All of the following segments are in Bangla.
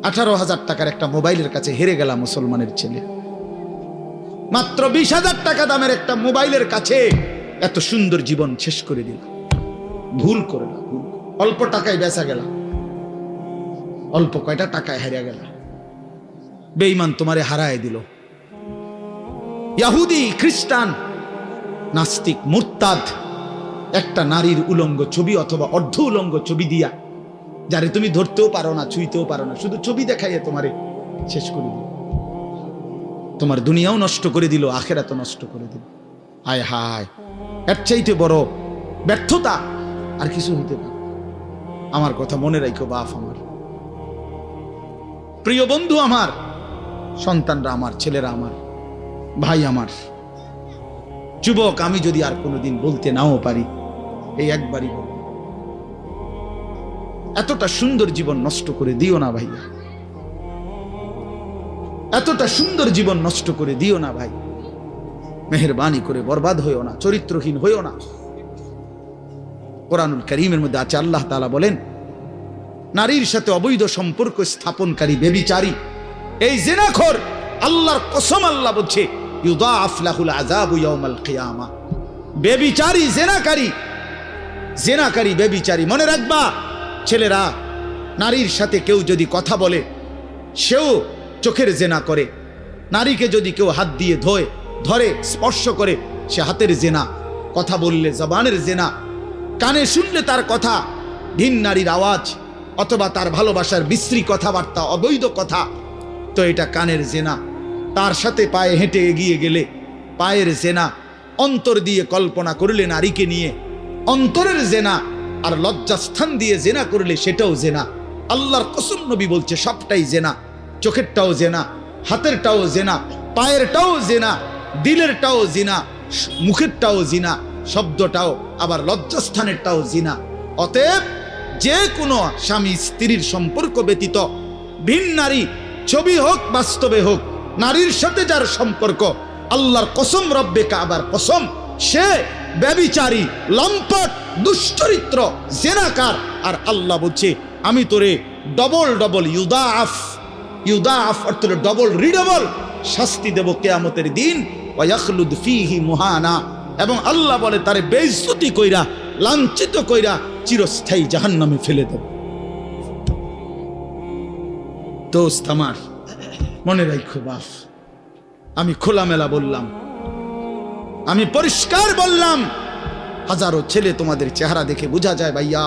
18,000 টাকার একটা মোবাইলের কাছে হেরে গেলাম মুসলমানের ছেলে। মাত্র 20,000 টাকা দামের একটা মোবাইলের কাছে এত সুন্দর জীবন শেষ করে দিল। ভুল করে না, অল্প টাকায় বেচা গেল, অল্প কয়টা টাকায় হারিয়ে গেল। বেঈমান তোমারে হারায় দিল। ইহুদি, খ্রিস্টান, নাস্তিক, মুরতাদ একটা নারীর উলঙ্গ ছবি অথবা অর্ধ উলঙ্গ ছবি দিয়া, যারে তুমি ধরতেও পারো না, ছুঁইতেও পারো না, শুধু ছবি দেখাইয়ে তোমারে শেষ করে দিল। তোমার দুনিয়াও নষ্ট করে দিল, আখিরাতও নষ্ট করে দিল। হায় হায়, এর চাইতে বড় ব্যর্থতা আর কিছু হইতে পারে। আমার কথা মনে রাখো বাপ আমার, প্রিয় বন্ধু আমার, সন্তানরা আমার, ছেলেরা আমার, ভাই আমার, যুবক, আমি যদি আর কোনোদিন বলতে নাও পারি, এই একবারই বলব, এতটা সুন্দর জীবন নষ্ট করে দিও না ভাইয়া, এতটা সুন্দর জীবন নষ্ট করে দিও না ভাই। মেহেরবানি করে বরবাদ হইও না, চরিত্রহীন হইও না। কোরআনুল কারীমের মধ্যে আছে, আল্লাহ তাআলা বলেন, নারীর সাথে অবৈধ সম্পর্ক স্থাপনকারী, ব্যভিচারী, এই জিনাখোর, আল্লাহর কসম আল্লাহ বলছে, ইউদাআফ লাহুল আযাবু ইয়াউমাল কিয়ামা। ব্যভিচারী, জিনাকারী, ব্যভিচারী। মনে রাখবা ছেলেরা, নারীর সাথে কেউ যদি কথা বলে, সেও চোখের জেনা করে। নারীকে যদি কেউ হাত দিয়ে ধরে স্পর্শ করে, সে হাতের জেনা। কথা বললে জবানের জেনা, কানে শুনলে তার কথা ভিন নারীর আওয়াজ অথবা তার ভালোবাসার বিশ্রী কথাবার্তা, অবৈধ কথা, তো এটা কানের জেনা। তার সাথে পায়ে হেঁটে এগিয়ে গেলে পায়ের জেনা। অন্তর দিয়ে কল্পনা করলে নারীকে নিয়ে, অন্তরের জেনা। আর লজ্জাস্থান দিয়ে জেনা করলে সেটাও জেনা। আল্লাহর কসম নবী বলছে, সবটাই জেনা। চোখেরটাও জেনা, হাতেরটাও জেনা, পায়েরটাও জেনা, দিলেরটাও জিনা, মুখেরটাও জিনা, শব্দটাও, আবার লজ্জাস্থানেরটাও জিনা। অতএব যে কোনো স্বামী স্ত্রীর সম্পর্ক ব্যতীত ভিন নারী, ছবি হোক বাস্তবে হোক, নারীর সাথে যার সম্পর্ক, আল্লাহর কসম, রব্বে কাবার কসম, সে ব্যভিচারী, লম্পট, দুশ্চরিত্র, জেনাকার। আর আল্লাহ বলছে, আমি তোরে ডবল ডবল ইউদাআফ অর্থ ডবল রিডবল শাস্তি দেব কিয়ামতের দিন। ওয়া ইয়াখলুদ ফীহি মুহানা, এবং আল্লাহ বলে তারে বেইজ্জতি কইরা, লাঞ্ছিত কইরা চিরস্থায়ী জাহান্নামে ফেলে দেব। দোস্ত আমার, মনে রাখো বাপ, আমি খোলামেলা বললাম, আমি পরিষ্কার বললাম। হাজারো ছেলে তোমাদের চেহারা দেখে বোঝা যায় ভাইয়া,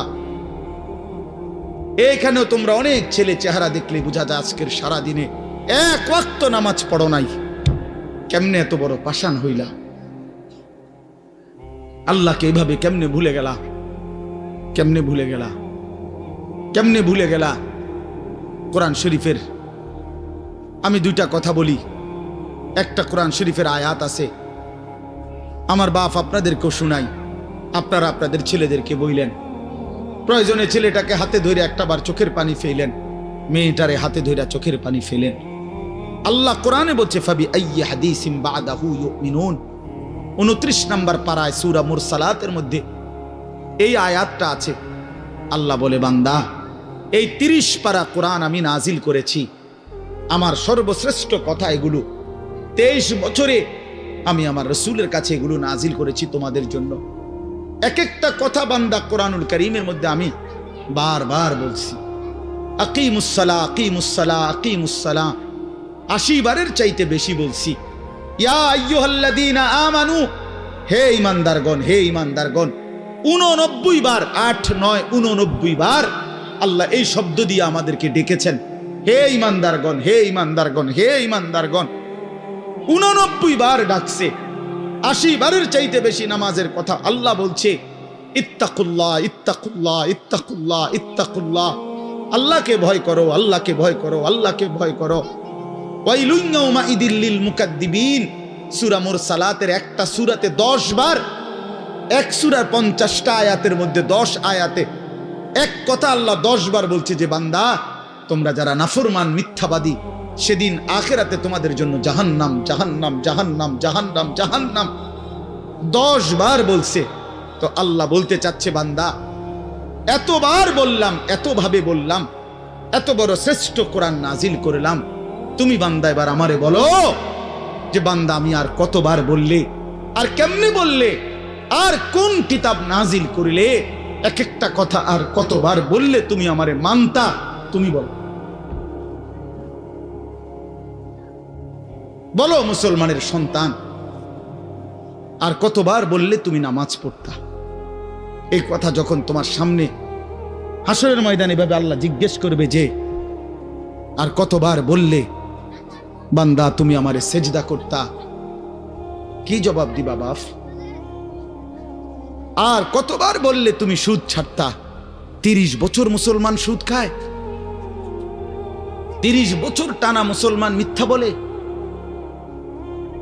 এখানেও তোমরা অনেক ছেলে চেহারা দেখলে বোঝা যায় আজকের সারা দিনে এক ওয়াক্ত নামাজ পড়ো নাই। কেমনে এত বড় পাষাণ হইলা? আল্লাহকে এইভাবে কেমনে ভুলে গেলা? কেমনে ভুলে গেলা? কেমনে ভুলে গেলা? কোরআন শরীফের আমি দুইটা কথা বলি। একটা কোরআন শরীফের আয়াত আছে, আমার বাপ আপনাদেরকেও শুনাই, আপনারা আপনাদের ছেলেদেরকে বইলেন। প্রয়োজনে ছেলেটাকে হাতে ধরে একটাবার চোখের পানি ফেলেন, মেয়েটারে হাতে ধরে চোখের পানি ফেলেন। আল্লাহ কোরআনে বলছে, ফাবি আইয়ি হাদিসিম বাদাহু ইউমিনুন। 29 নম্বর পারায় সূরা মুরসালাতের মধ্যে এই আয়াতটা আছে। আল্লাহ বলে, বান্দা, এই 30 পারা কোরআন আমি নাজিল করেছি, আমার সর্বশ্রেষ্ঠ কথা এগুলো। 23 বছরে আমি আমার রাসূলের কাছে এগুলো নাজিল করেছি তোমাদের জন্য। এক একটা কথা বান্দা কোরআনুল কারীমের মধ্যে আমি বারবার বলছি, আকিমুসসালাহ, আকিমুসসালাহ, আকিমুসসালাহ। 80 বারের চাইতে বেশি বলছি। ইয়া আইয়ুহাল্লাযীনা আমানু, হে ঈমানদারগণ, হে ঈমানদারগণ। 89 বার, 8, 9, 89 বার আল্লাহ এই শব্দ দিয়ে আমাদেরকে ডেকেছেন, হে ঈমানদারগণ, হে ঈমানদারগণ, হে ঈমানদারগণ। 89 বার ডাকছে। 80 বারের চাইতে বেশি নামাজের কথা আল্লাহ বলছে, ইত্তাকুল্লাহ, ইত্তাকুল্লাহ, ইত্তাকুল্লাহ, ইত্তাকুল্লাহ। আল্লাহকে ভয় করো, আল্লাহকে ভয় করো, আল্লাহকে ভয় করো। ওয়াইলুন ইয়াউমাইদিল লিল মুকাদ্দিবিন। সূরা মুরসালাতের একটা সূরাতে 10 বার, এক সূরার 50টা আয়াতের মধ্যে 10 আয়াতে এক কথা আল্লাহ 10 বার বলছে যে, বান্দা, তোমরা যারা নাফরমান, মিথ্যাবাদী, সেদিন আখিরাতে তোমাদের জন্য জাহান্নাম, জাহান্নাম, জাহান্নাম, জাহান্নাম, জাহান্নাম 10 বার বলছে। তো আল্লাহ বলতে চাচ্ছে, বান্দা, এতবার বললাম, এতভাবে বললাম, এত বড় শ্রেষ্ঠ কোরআন নাজিল করলাম, তুমি বান্দা এবার আমারে বলো যে বান্দা আমি আর কতবার বললে, আর কেমনে বললে, আর কোন কিতাব নাজিল করিলে, এক একটা কথা আর কতবার বললে তুমি আমারে মানতা, তুমি বলো। বলো মুসলমানের সন্তান, আর কতবার বললে তুমি নামাজ পড়তা? এই কথা যখন তোমার সামনে হাসরের ময়দানে এভাবে আল্লাহ জিজ্ঞেস করবে যে আর কতবার বললে বান্দা তুমি আমারে সেজদা করতা, কি জবাব দিবা বাপ? আর কতবার বললে তুমি সুদ ছাড়তা? 30 বছর মুসলমান সুদ খায়, 30 বছর টানা মুসলমান মিথ্যা বলে,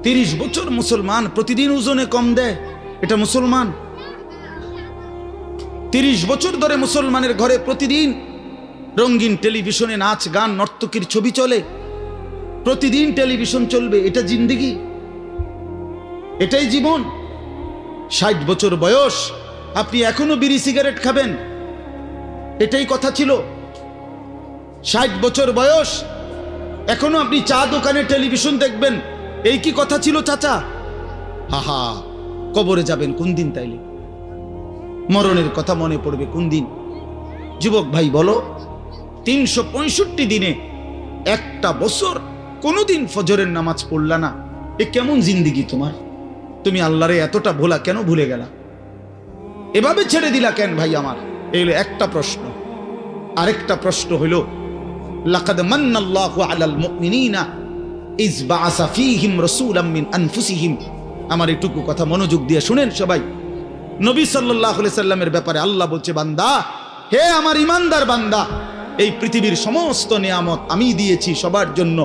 30 বছর মুসলমান প্রতিদিন ওজনে কম দেয়, এটা মুসলমান? 30 বছর ধরে মুসলমানের ঘরে প্রতিদিন রঙিন টেলিভিশনে নাচ গান নর্তকীর ছবি চলে, প্রতিদিন টেলিভিশন চলবে, এটা জিন্দেগি? এটাই জীবন? 60 বছর বয়স আপনি এখনো বিড়ি সিগারেট খাবেন, এটাই কথা ছিল? 60 বছর বয়স এখনো আপনি চা দোকানে টেলিভিশন দেখবেন, এই কি কথা ছিল চাচা? হাহা, কবরে যাবেন কোন দিন? তাইলে মরণের কথা মনে পড়বে কোন দিন? যুবক ভাই বলো, 365 দিনে একটা বছর কোনোদিন ফজরের নামাজ পড়লা না, এ কেমন জিন্দেগি তোমার? তুমি আল্লাহরে এতটা ভোলা কেন ভুলে গেলা? এভাবে ছেড়ে দিলা কেন ভাই আমার? এই হলো একটা প্রশ্ন। আরেকটা প্রশ্ন হইল, লাকাদ মান্নাল্লাহু আলাল মুমিনিনা ইজ বাআসা ফীহিম রাসূলাম মিন আনফুসিহিম। আমার এইটুকু কথা মনোযোগ দিয়ে শুনেন সবাই। নবী সাল্লাল্লাহু আলাইহি সাল্লামের ব্যাপারে আল্লাহ বলছে, বান্দা, হে আমার ইমানদার বান্দা, এই পৃথিবীর সমস্ত নিয়ামত আমি দিয়েছি সবার জন্য।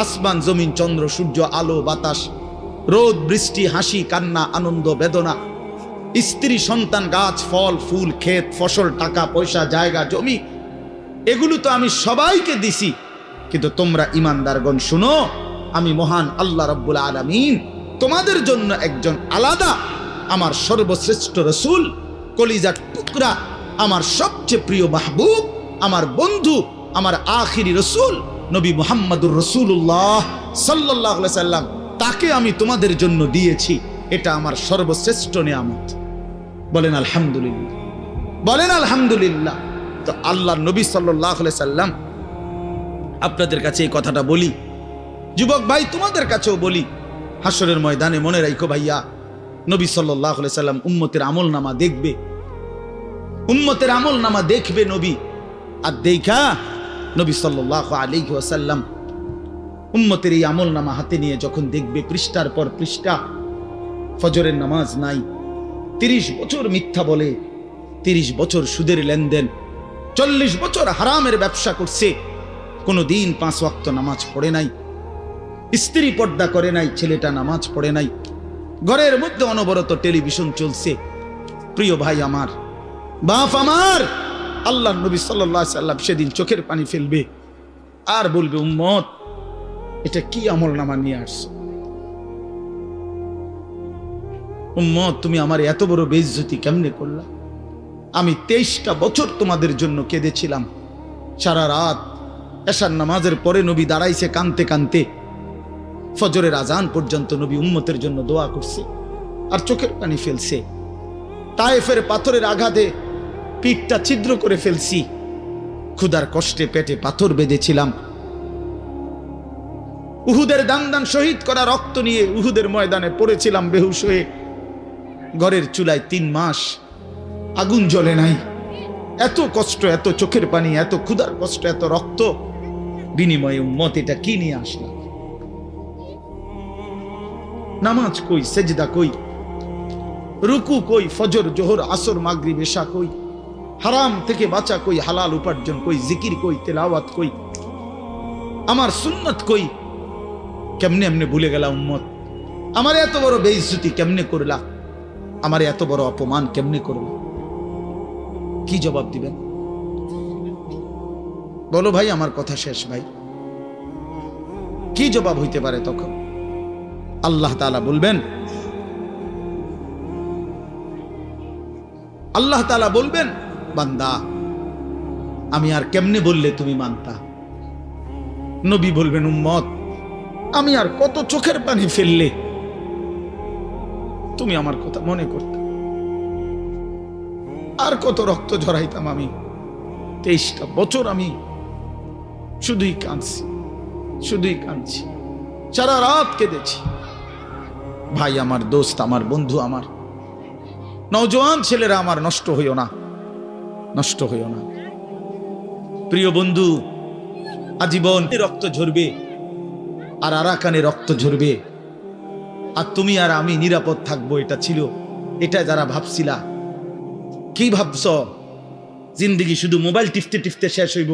আসমান জমিন চন্দ্র সূর্য আলো বাতাস রোদ বৃষ্টি হাসি কান্না আনন্দ বেদনা স্ত্রী সন্তান গাছ ফল ফুল ক্ষেত ফসল টাকা পয়সা জায়গা জমি, এগুলো তো আমি সবাইকে দিছি। কিন্তু তোমরা ইমানদারগণ শুনো, আমি মহান আল্লাহ রাব্বুল আলামিন তোমাদের জন্য একজন আলাদা আমার সর্বশ্রেষ্ঠ রসুল, কলিজার টুকরা, আমার সবচেয়ে প্রিয় মাহবুব, আমার বন্ধু, আমার আখিরি রসুল নবী মুহাম্মদুর রাসূলুল্লাহ সাল্লাল্লাহু আলাইহি সাল্লাম, তাকে আমি তোমাদের জন্য দিয়েছি। এটা আমার সর্বশ্রেষ্ঠ নিয়ামত। বলেন আলহামদুলিল্লাহ, বলেন আলহামদুলিল্লাহ। তো আল্লাহ নবী সাল্লাল্লাহু আলাইহি সাল্লাম, আপনাদের কাছে এই কথাটা বলি, যুবক ভাই তোমাদের কাছেও বলি, হাসরের ময়দানে মনে রাখো ভাইয়া, নবী সাল্লাল্লাহু আলাইহি সাল্লাম উম্মতের আমলনামা দেখবে, উম্মতের আমলনামা দেখবে নবী। আর দেখা নবী সাল্লাল্লাহু আলাইহি ওয়াসাল্লাম উম্মতের এই আমলনামা হাতে নিয়ে যখন দেখবে পৃষ্ঠার পর পৃষ্ঠা, ফজরের নামাজ নাই, 30 বছর মিথ্যা বলে, 30 বছর সুদের লেনদেন, 40 বছর হারামের ব্যবসা করছে, কোনোদিন 5 ওয়াক্ত নামাজ পড়ে নাই, স্ত্রী পর্দা করে নাই, ছেলেটা নামাজ পড়ে নাই, ঘরের মধ্যে অনবরত টেলিভিশন চলছে। প্রিয় ভাই আমার, বাপ আমার, আল্লাহ নবী সাল্লাল্লাহু আলাইহি সাল্লাম সেদিন চোখের পানি ফেলবে আর বলবে, উম্মত এটা কি আমলনামা নিয়ে আসছো? উম্মত তুমি আমার এত বড় বেইজ্জতি কেমনে করলা? আমি 23টা বছর তোমাদের জন্য কেঁদেছিলাম, সারা রাত এশার নামাজের পরে নবী দাঁড়াইছে কানতে কানতে, ফজরের আজান পর্যন্ত নবী উম্মতের জন্য দোয়া করছে আর চোখের পানি ফেলছে। তায়েফের পাথরের আঘাতে পিঠটা ছিদ্র করে ফেলছি, ক্ষুধার কষ্টে পেটে পাথর বেঁধেছিলাম, উহুদের দান দান শহীদ করা রক্ত নিয়ে উহুদের ময়দানে পড়েছিলাম বেহুশ হয়ে, ঘরের চুলায় 3 মাস আগুন জ্বলে নাই। এত কষ্ট, এত চোখের পানি, এত ক্ষুধার কষ্ট, এত রক্ত, বিনিময়ে উম্মত এটা কি নিয়ে আসলাম? নামাজ কই, সেজদা কই, রুকু কই, ফজর জোহর আসর মাগরিব এশা কই, হারাম থেকে বাঁচা কই, হালাল উপার্জন কই, জিকির কই, তেলাওয়াত কই, আমার সুন্নত কই? কেমনে এমনে ভুলে গেলা উম্মত? আমার এত বড় বেইজ্জতি কেমনে করলা? আমার এত বড় অপমান কেমনে করলা? কি জবাব দিবেন বলো ভাই? আমার কথা শেষ ভাই, কি জবাব হইতে পারে তখন? আল্লাহ তাআলা বলবেন, আল্লাহ তাআলা বলবেন, বান্দা আমি আর কেমনে বললে তুমি মানতা? নবী বলবেন, উম্মত আমি আর কত চোখের পানি ফেললে তুমি আমার কথা মনে করতে, আর কত রক্ত ঝরাইতাম আমি। 23টা বছর আমি শুধুই কাঁদছি, শুধুই কাঁদছি, সারা রাত কেঁদেছি। ভাই আমার, দোস্ত আমার, বন্ধু আমার, নওজোয়ান ছেলেরা আমার, নষ্ট হইও না, নষ্ট হইও না। প্রিয় বন্ধু, আজীবন রক্ত ঝরবে আর আরাকানে রক্ত ঝরবে, আর তুমি আর আমি নিরাপদ থাকবো, এটা ছিল, এটা যারা ভাবছিলা। কি ভাবছ জিন্দেগি শুধু মোবাইল টিপতে টিপতে শেষ হইব?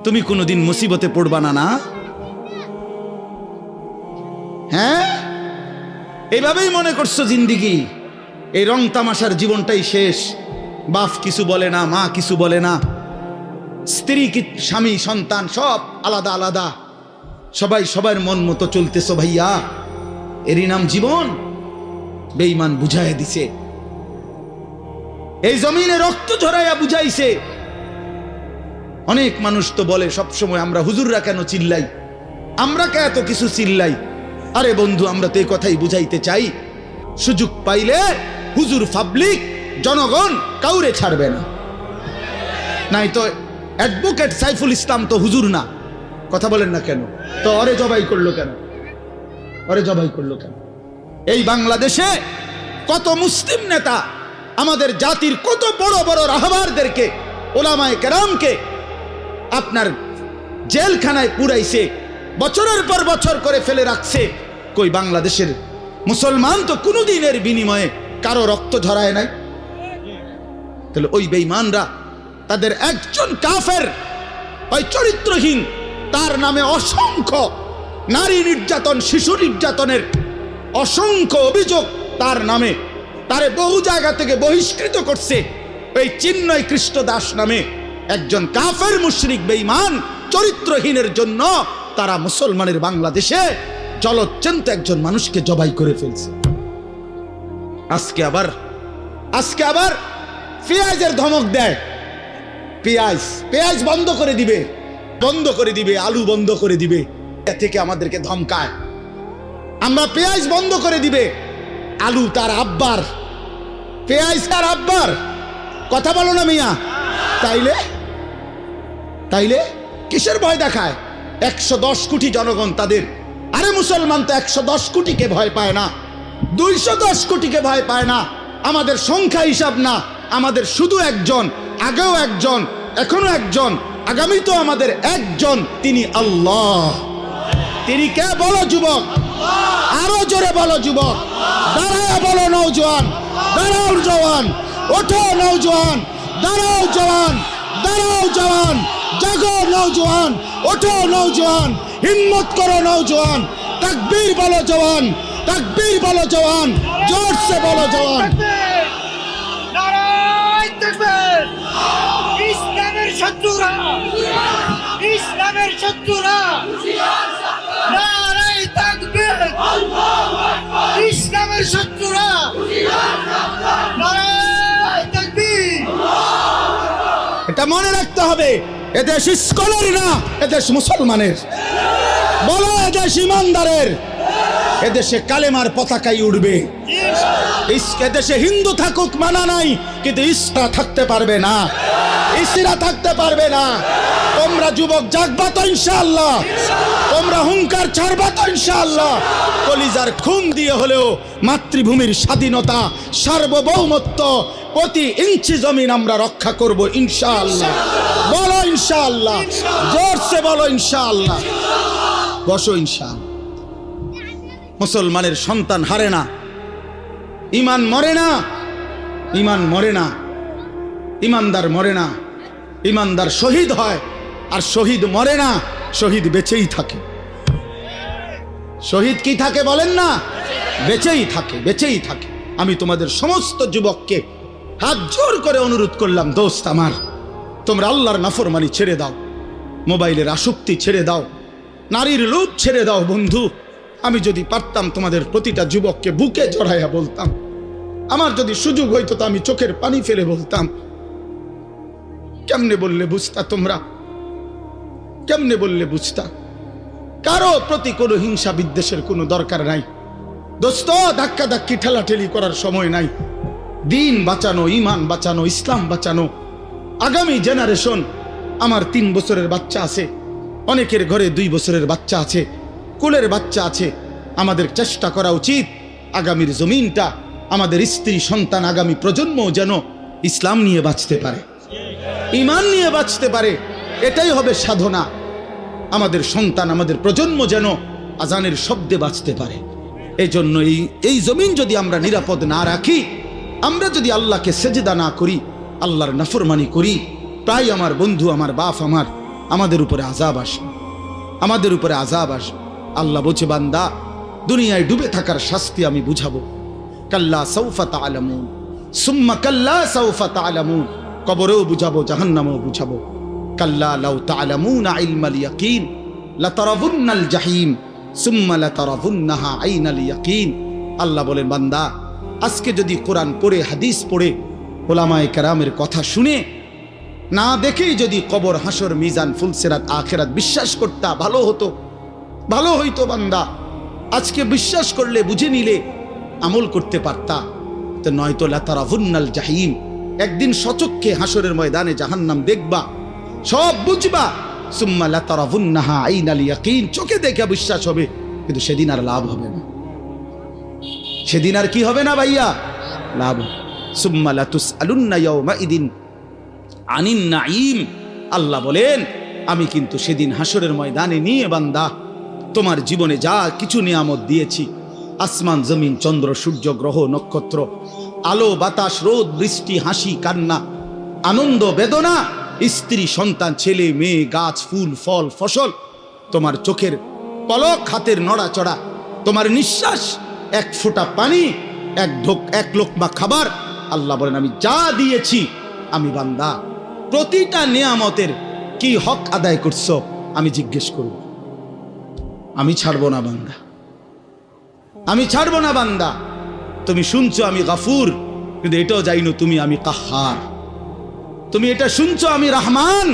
তুমি কোনোদিন মুসিবতে পড়বা না? না, হ্যাঁ, এইভাবেই মনে করছো জিন্দেগি, এই রং তামাশার জীবনটাই শেষ। বাপ কিছু বলে না, মা কিছু বলে না, স্ত্রী, স্বামী, সন্তান সব আলাদা আলাদা, সবাই সবার মন মতো চলতেছো। ভাইয়া, এরই নাম জীবন? বেঈমান বুঝাইয়া দিছে, এই জমিনে রক্ত ঝরাইয়া বুঝাইছে। অনেক মানুষ তো বলে সবসময়, আমরা হুজুররা কেন চিল্লাই, আমরা কে এত কিছু চিল্লাই? আরে বন্ধু, আমরা তো এই কথাই বুঝাইতে চাই, সুযোগ পাইলে হুজুর, পাবলিক, জনগণ কাউরে ছাড়বে না। নাই তো অ্যাডভোকেট সাইফুল ইসলাম তো হুজুর না, কথা বলেন না কেন? তো অরে জবাই করলো কেন? অরে জবাই করলো কেন? এই বাংলাদেশে কত মুসলিম নেতা আমাদের জাতির কত বড় বড় রাহবারদেরকে, ওলামায়ে কেরামকে আপনার জেলখানায় পুরাইছে, বছরের পর বছর করে ফেলে রাখছে। কই বাংলাদেশের মুসলমান তো কোনোদিনের বিনিময়ে কারো রক্ত ঝরায় নাই। তাহলে ওই বেঈমানরা, তাদের একজন কাফের, ওই চরিত্রহীন, তার নামে অসংখ্য নারী নির্যাতন, শিশু নির্যাতনের অসংখ্য অভিযোগ তার নামে, তারে বহু জায়গা থেকে বহিষ্কৃত করছে। ওই চিন্ময় কৃষ্ণ দাস নামে একজন কাফের মুশরিক বেঈমান চরিত্রহীনের জন্য তারা মুসলমানের বাংলাদেশে জলজ্জন্ত একজন মানুষকে জবাই করে ফেলছে। আজকে আবার পেঁয়াজের ধমক দেয়, পেঁয়াজ বন্ধ করে দিবে, আলু বন্ধ করে দিবে, এ থেকে আমাদেরকে ধমকায়। আমরা পেঁয়াজ বন্ধ করে দিবে, আলু তার আব্বার, পেঁয়াজ তার আব্বার, কথা বলো না মিয়া? তাইলে কিসের ভয় দেখায়? 110 কোটি জনগণ তাদের। আরে মুসলমান তো 110 কোটিকে ভয় পায় না, 210 কোটিকে ভয় পায় না। আমাদের সংখ্যা হিসাব না, আমাদের শুধু একজন, আগেও একজন, এখনো একজন, আগামী তো আমাদের একজন, তিনি আল্লাহ। তিনি কে বলো যুবক? আরো জোরে বলো যুবক, দাঁড়ায় বলো নওজোয়ান, দাঁড়াও জওয়ান, ওঠো নওজোয়ান, দাঁড়াও জওয়ান, দাঁড়াও জওয়ান, জাগো নওজোয়ান, ওঠো নওজোয়ান, হিম্মত করো নওজোয়ান, তাকবীর বলো জওয়ান, তাকবীর বলো জওয়ান, জোর সে বলো জওয়ান। নারায়ে তাকবীর! ইসলামের শত্রুরা, ইসলামের শত্রুরা, নারায়ে তাকবীর! ইসলামের শত্রুরা, নারায়ে তাকবীর! এটা মনে রাখতে হবে, এদেশ স্কলার না, এদেশ মুসলমানের। বলো এদেশ ইমানদারের, এদেশে কালেমার পতাকাই উঠবে। এদেশে হিন্দু থাকুক মানা নাই, কিন্তু ইসরা থাকতে পারবে না, ইসরা থাকতে পারবে না। তোমরা যুবক জাগবা তো ইনশাআল্লাহ, তোমরা হুঙ্কার ছাড়বা তো ইনশাআল্লাহ। কলিজার খুন দিয়ে হলেও মাতৃভূমির স্বাধীনতা, সার্বভৌমত্ব, প্রতি ইঞ্চি জমিন আমরা রক্ষা করব ইনশাআল্লাহ। বলো ইনশাআল্লাহ, জোরসে বলো ইনশাআল্লাহ। বসো ইনশাআল্লাহ। মুসলমানের সন্তান হারে না, ইমান মরে না, ইমান মরে না, ইমানদার মরে না, ইমানদার শহীদ হয়, আর শহীদ মরে না, শহীদ বেঁচেই থাকে। শহীদ কি থাকে বলেন না? বেঁচেই থাকে, বেঁচেই থাকে। আমি তোমাদের সমস্ত যুবককে হাত জোর করে অনুরোধ করলাম, দোস্ত আমার, তোমরা আল্লাহর নাফরমানি ছেড়ে দাও, মোবাইলের আসক্তি ছেড়ে দাও, নারীর লোভ ছেড়ে দাও। বন্ধু, আমি যদি পারতাম তোমাদের প্রতিটা যুবককে বুকে জড়াইয়া বলতাম, আমার যদি সুযোগ হইতো তো আমি চোখের পানি ফেলে বলতাম, কেমনে বললে বুঝতা তোমরা? কেমনে বললে বুঝতা? কারো প্রতি কোনো হিংসা বিদ্বেষের কোনো দরকার নাই দোস্ত। ধাক্কা ধাক্কি ঠেলাঠেলি করার সময় নাই। দিন বাঁচানো, ইমান বাঁচানো, ইসলাম বাঁচানো। আগামী জেনারেশন, আমার 3 বছরের বাচ্চা আছে, অনেকের ঘরে 2 বছরের বাচ্চা আছে, কোলের বাচ্চা আছে। আমাদের চেষ্টা করা উচিত আগামীর জমিনটা, আমাদের স্ত্রী সন্তান, আগামী প্রজন্ম যেন ইসলাম নিয়ে বাঁচতে পারে, ইমান নিয়ে বাঁচতে পারে। এটাই হবে সাধনা। আমাদের সন্তান, আমাদের প্রজন্ম যেন আজানের শব্দে বাঁচতে পারে। এই জন্য এই জমিন যদি আমরা নিরাপদ না রাখি, আমরা যদি আল্লাহকে সেজদা না করি, আল্লাহর নাফরমানি করি, প্রায় আমার বন্ধু, আমার বাপ, আমাদের উপরে আযাব আসবে, আমাদের উপরে আযাব আসবে। আল্লাহ বলছে, বান্দা দুনিয়ায় ডুবে থাকার শাস্তি আমি বুঝাবো। কাল্লা সাউফা তা'লামুন সুম্মা কাল্লা সাউফা তা'লামুন, কবরেও বুঝাবো, জাহান্নামেও বুঝাবো। কাল্লা লাউ তা'লামুনা ইলমাল ইয়াকিন লাতারাবুন্নাল জাহিম সুম্মা লাতারাবুন্নাহা আইনাল ইয়াকিন। আল্লাহ বলেন, বান্দা আজকে যদি কোরআন পড়ে, হাদিস পড়ে, উলামায়ে কেরামের কথা শুনে, না দেখেই যদি কবর, হাসর, মিজান, ফুলসিরাত, আখিরাত বিশ্বাস করতা, ভালো হতো, ভালো হইতো। বান্দা আজকে বিশ্বাস করলে, বুঝে নিলে, আমল করতে পারতা। তো নয়তো লাতারাবুন্নাল জাহিম, একদিন সচক্ষে হাসরের ময়দানে জাহান্নাম দেখবা, সব বুঝবা। সুম্মা লাতারাবুন্নাহা আইনাল ইয়াকিন, চোখে দেখে বিশ্বাস হবে, কিন্তু সেদিন আর লাভ হবে না। সেদিন আর কি হবে না ভাইয়া? লাভ। সুম্মা লাতুসআলুন্না ইয়াওমাইদিন আনিন নাঈম। আল্লাহ বলেন, আমি কিন্তু সেদিন হাসরের ময়দানে নিয়ে বান্দা তোমার জীবনে যা কিছু নিয়ামত দিয়েছি, আসমান, জমিন, চন্দ্র, সূর্য, গ্রহ, নক্ষত্র, আলো, বাতাস, রোদ, বৃষ্টি, হাসি, কান্না, আনন্দ, বেদনা, স্ত্রী, সন্তান, ছেলে, মেয়ে, গাছ, ফুল, ফল, ফসল, তোমার চোখের পলক, হাতের নড়াচড়া, তোমার নিঃশ্বাস, এক ফোঁটা পানি, এক লোকমা খাবার। আল্লাহ বলেন, আমি যা দিয়েছি, আমি বান্দা প্রতিটা নিয়ামতের কি হক আদায় করছো আমি জিজ্ঞেস করব। আমি ছাড়বো না বান্দা, আমি ছাড়বো না বান্দা। তুমি শুনছো আমি গাফুর, কিন্তু এটাও জানো তুমি আমি কাহ্হার। তুমি এটা শুনছো আমি রহমান,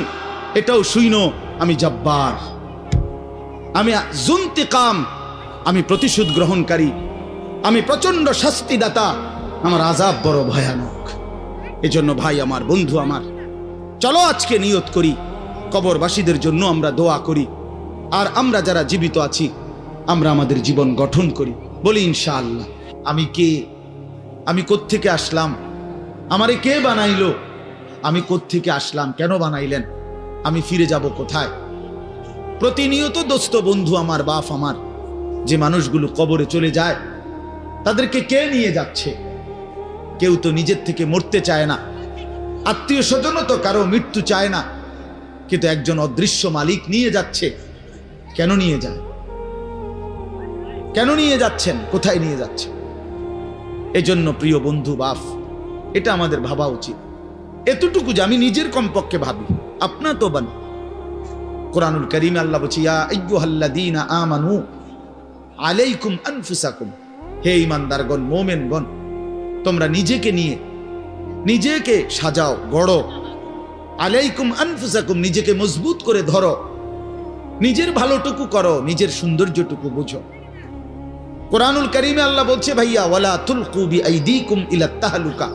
এটাও শুইনো আমি জব্বার, আমি জুন্তিকাম, আমি প্রতিশোধ গ্রহণকারী, আমি প্রচন্ড শাস্তিদাতা, আমার আযাব বড় ভয়ানক। এজন্য ভাই আমার, বন্ধু আমার, চলো আজকে নিয়ত করি, কবরবাসীদের জন্য আমরা দোয়া করি, আর আমরা যারা জীবিত আছি আমরা আমাদের জীবন গঠন করি। বলি ইনশাআল্লাহ। আমি কে? আমি কোত্থেকে আসলাম? আমারে কে বানাইলো? আমি কোত্থেকে আসলাম? কেন বানাইলেন? আমি ফিরে যাব কোথায়? প্রতিনিয়ত দোস্ত, বন্ধু আমার, বাপ আমার, যে মানুষগুলো কবরে চলে যায়, তাদেরকে কে নিয়ে যাচ্ছে? কেউ তো নিজের থেকে মরতে চায় না, আত্মীয় স্বজনও তো কারো মৃত্যু চায় না, কিন্তু একজন অদৃশ্য মালিক নিয়ে যাচ্ছে। কেন নিয়ে যায়? কেন নিয়ে যাচ্ছেন? কোথায় নিয়ে যাচ্ছেন? এজন্য প্রিয় বন্ধু, বাপ, এটা আমাদের ভাবা উচিত। এতটুকু যে আমি নিজের কমপক্ষে ভাবি, আপনার তো বান। কোরআনুল কারীমে আল্লাহ বলছে, ইয়া আইয়ুহাল্লাযীনা আমানু আলাইকুম আনফুসাকুম, হে ঈমানদারগণ, মুমিনগণ, তোমরা নিজেকে নিয়ে নিজেকে সাজাও, গড়ো। আলাইকুম আনফুসাকুম, নিজেকে মজবুত করে ধরো, নিজের ভালোটুকু করো, নিজের সৌন্দর্যটুকু বুঝো। কোরআনুল কারীমে আল্লাহ বলছে, ভাইয়া, ওয়ালা তুলকু বিআইদিকুম ইলাত তাহলুকা,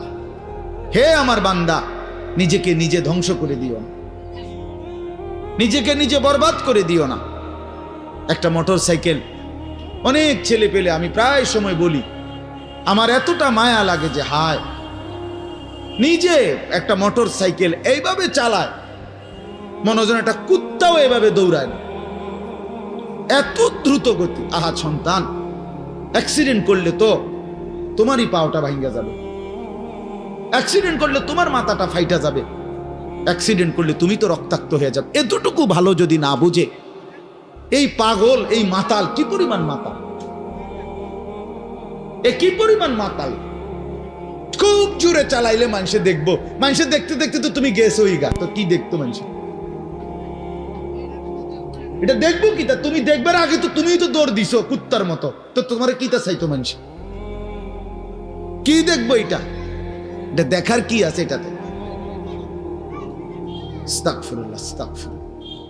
হে আমার বান্দা, নিজেকে নিজে ধ্বংস করে দিও না, নিজেকে নিজে বরবাদ করে দিও না। একটা মোটর সাইকেল, অনেক ছেলে পেলে, আমি প্রায় সময় বলি, আমার এতটা মায়া লাগে যে হায়, নিজে একটা মোটর সাইকেল এইভাবে চালায়, মনে হয় একটা কুত্তাও এভাবে দৌড়ায় না, এত দ্রুত গতি। আহা সন্তান, অ্যাক্সিডেন্ট করলে তো তোমারই পাওটা ভাঙ্গা যাবে, অ্যাক্সিডেন্ট করলে তোমার মাথাটা ফাইটা যাবে, অ্যাক্সিডেন্ট করলে তুমি তো রক্তাক্ত হয়ে যাবে। এতটুকু ভালো যদি না বুঝে এই পাগল, এই মাতাল, কি পরিমাণ মাতাল, এ কি পরিমাণ মাতাল। খুব জোরে চালাইলে মানুষে দেখবো, মানুষে দেখতে দেখতে তো তুমি গেছোই গা, তো কি দেখতো মানুষ? এটা দেখবো কি? তা তুমি দেখবার আগে তো তুমিই তো দৌড় দিছো কুত্তার মতো, তো তোমার কি তা চাইতো মানুষ? কি দেখবো? এটা দেখার কি আছে এটাতে? আস্তাগফিরুল্লাহ, আস্তাগফিরুল্লাহ।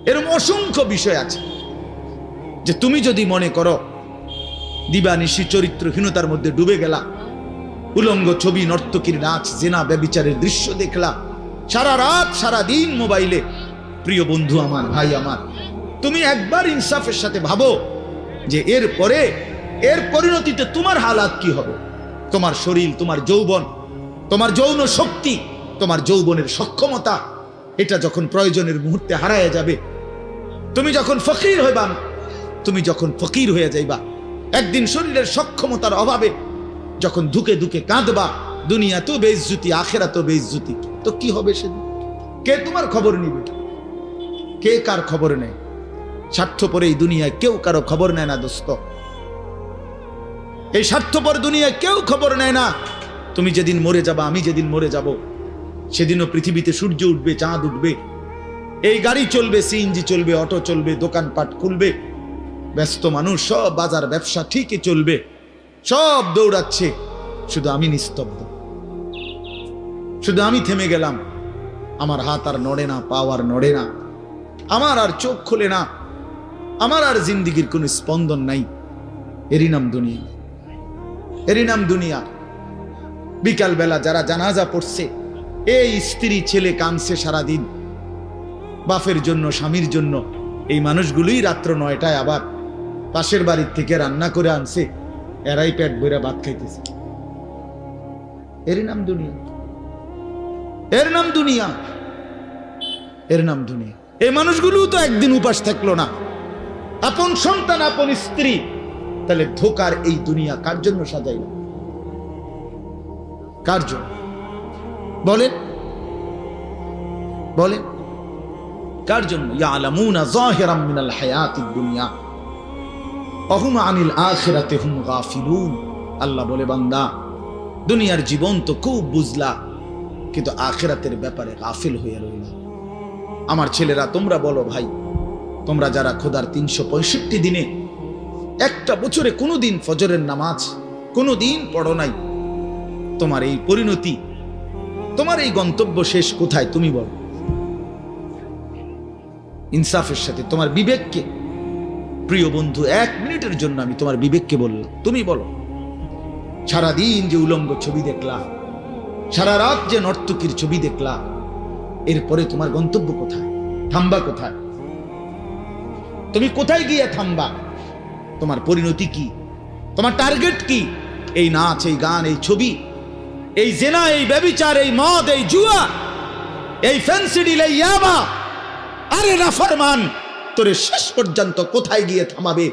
এরকম অসংখ্য বিষয় আছে যে তুমি যদি মনে করো দিবানিশি চরিত্রহীনতার মধ্যে ডুবে গেলা, উলঙ্গ ছবি, নর্তকীর নাচ, জেনা, ব্যভিচারের দৃশ্য দেখলা, সারা রাত সারা দিন মোবাইলে, প্রিয় বন্ধু আমার, ভাই আমার, তুমি একবার ইনসাফের সাথে ভাবো যে এর পরিণতিতে তোমার হালাত কি হবে। তোমার শরীর, তোমার যৌবন, তোমার যৌন শক্তি, তোমার যৌবনের সক্ষমতা, এটা যখন প্রয়োজনের মুহূর্তে হারায় যাবে, তুমি যখন ফকির হয়ে যাইবা, একদিন শরীরের সক্ষমতার অভাবে যখন ধুকে ধুকে কাঁদবা, দুনিয়া তো বেইজ্জতি, আখেরাত তো বেইজ্জতি, তো কি হবে সেদিন? কে তোমার খবর নিবে? কে কার খবর নেয়? স্বার্থপর এই দুনিয়ায় কেউ কারো খবর নেয় না দোস্ত। এই স্বার্থপর দুনিয়ায় কেউ খবর নেয় না। তুমি যেদিন মরে যাবা, আমি যেদিন মরে যাব, সেদিনও পৃথিবীতে সূর্য উঠবে, চাঁদ উঠবে, এই গাড়ি চলবে, সিএনজি চলবে, অটো চলবে, দোকানপাট খুলবে, ব্যস্ত মানুষ সব বাজার ব্যবসা ঠিকই চলবে, সব দৌড়াচ্ছে, শুধু আমি নিস্তব্ধ, শুধু আমি থেমে গেলাম। আমার হাত আর নড়ে না, পা আর নড়ে না, আমার আর চোখ খোলে না, আমার আর জিন্দিগির কোনো স্পন্দন নাই। এরই নাম দুনিয়া, এরই নাম দুনিয়া। বিকাল বেলা যারা জানাজা পড়ছে, এই স্ত্রী ছেলে কাঁদছে সারাদিন বাপের জন্য, স্বামীর জন্য, এই মানুষগুলোই রাত্র 9টায় আবার পাশের বাড়ির থেকে রান্না করে আনছে, এরাই পেট ভরে ভাত খাইতেছে। এরই নাম দুনিয়া, এর নাম দুনিয়া, এর নাম দুনিয়া। এই মানুষগুলো তো একদিন উপাস থাকলো না, আপন সন্তান, আপন স্ত্রী, তাহলে ধোকার এই দুনিয়া কার জন্য সাজাইল? কার জন্য বলেন, বলেন কার জন্য? ইয়ালামুনা যাহিরাম মিনাল হায়াতিদ দুনিয়া ওয়া হুম আনিল আখিরাতি হুম গাফিলুন। আল্লাহ বলে, বান্দা, দুনিয়ার জীবন তো খুব বুঝলা, কিন্তু আখিরাতের ব্যাপারে গাফিল হয়ে রইলা। আমার ছেলেরা, তোমরা বলো ভাই, তোমরা যারা খোদার 365 দিনে একটা বছরে কোনোদিন ফজরের নামাজ কোনোদিন পড়ো নাই, তোমার এই পরিণতি, তোমার এই গন্তব্য শেষ কোথায় তুমি বলো? ইনসাফের সাথে তোমার বিবেককে, প্রিয় বন্ধু, 1 মিনিটের জন্য আমি তোমার বিবেককে বললাম, তুমি বলো, সারাদিন যে উলঙ্গ ছবি দেখলা, সারা রাত যে নর্তকীর ছবি দেখলা, এরপরে তোমার গন্তব্য কোথায়? থামবা কোথায়? তুমি কোথায় গিয়ে থামবা? তোমার পরিণতি কি? তোমার টার্গেট কি? এই নাচ, এই গান, এই ছবি, এই জেনা, এই ব্যভিচার, এই মদ, এই জুয়া, এই ফেন্সিডিল, এই ইয়াবা, আরে নাফরমান, তোরে শেষ পর্যন্ত কোথায় গিয়ে থামাবে?